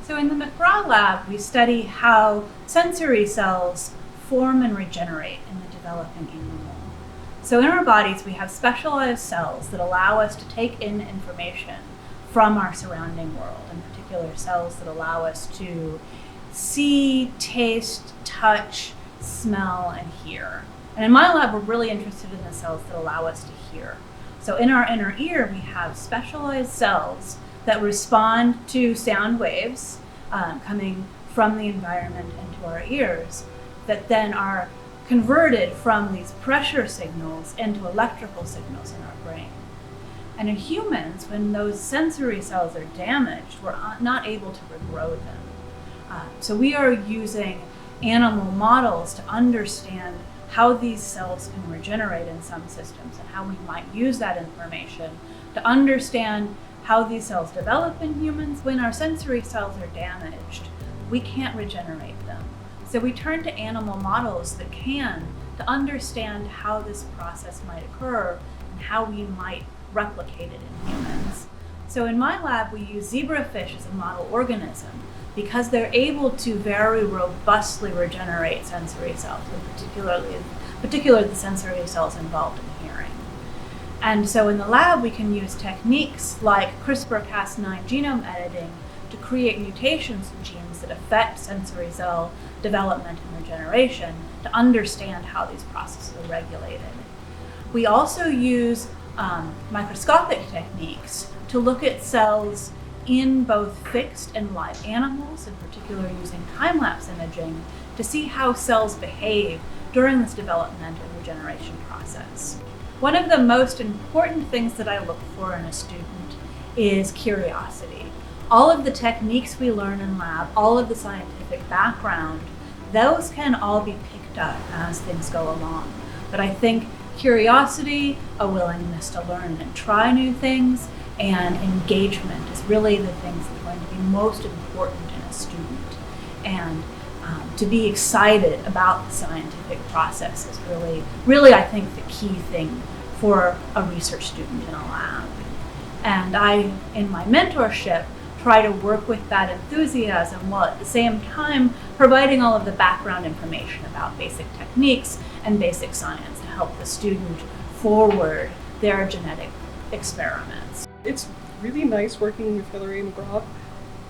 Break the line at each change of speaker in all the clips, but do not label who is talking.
So in the McGraw's lab, we study how sensory cells form and regenerate in the developing animal. So in our bodies, we have specialized cells that allow us to take in information from our surrounding world, in particular cells that allow us to see, taste, touch, smell, and hear. And in my lab, we're really interested in the cells that allow us to hear. So in our inner ear, we have specialized cells that respond to sound waves coming from the environment into our ears that then are converted from these pressure signals into electrical signals in our brain. And in humans, when those sensory cells are damaged, we're not able to regrow them. So we are using animal models to understand how these cells can regenerate in some systems and how we might use that information to understand how these cells develop in humans. When our sensory cells are damaged, we can't regenerate them. So we turn to animal models that can to understand how this process might occur and how we might replicate it in humans. So in my lab, we use zebrafish as a model organism because they're able to very robustly regenerate sensory cells, and particularly the sensory cells involved in hearing. And so in the lab, we can use techniques like CRISPR-Cas9 genome editing to create mutations in genes that affect sensory cell development and regeneration to understand how these processes are regulated. We also use microscopic techniques to look at cells in both fixed and live animals, in particular using time-lapse imaging, to see how cells behave during this development and regeneration process. One of the most important things that I look for in a student is curiosity. All of the techniques we learn in lab, all of the scientific background, those can all be picked up as things go along. But I think curiosity, a willingness to learn and try new things, and engagement is really the things that are going to be most important in a student. And to be excited about the scientific process is really, I think, the key thing for a research student in a lab. And I, in my mentorship, try to work with that enthusiasm while at the same time providing all of the background information about basic techniques and basic science to help the student forward their genetic experiments.
It's really nice working with Hillary McGraw.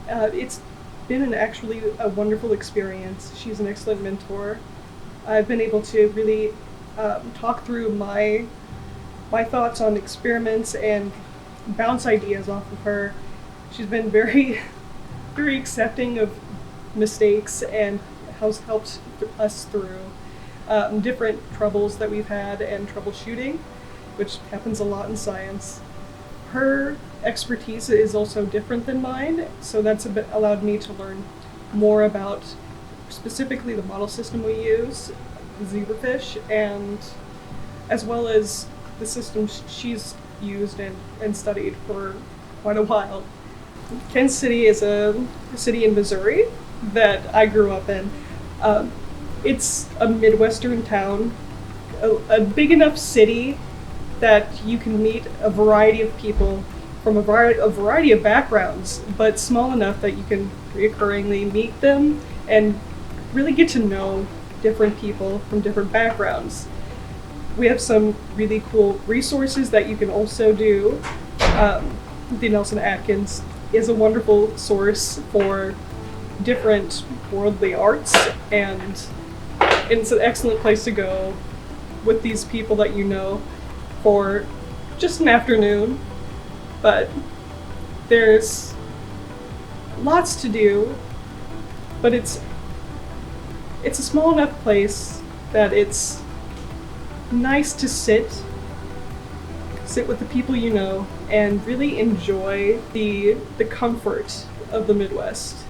It's been actually a wonderful experience. She's an excellent mentor. I've been able to really talk through my thoughts on experiments and bounce ideas off of her. She's been very, very accepting of mistakes and has helped us through different troubles that we've had and troubleshooting, which happens a lot in science. Her expertise is also different than mine, so that's allowed me to learn more about specifically the model system we use, zebrafish, and as well as the systems she's used and studied for quite a while. Kansas City is a city in Missouri that I grew up in. It's a Midwestern town, a big enough city that you can meet a variety of people from a variety of backgrounds, but small enough that you can reoccurringly meet them and really get to know different people from different backgrounds. We have some really cool resources that you can also do. The Nelson Atkins is a wonderful source for different worldly arts, and it's an excellent place to go with these people that you know for just an afternoon. But there's lots to do, but it's a small enough place that it's nice to sit with the people you know and really enjoy the comfort of the Midwest.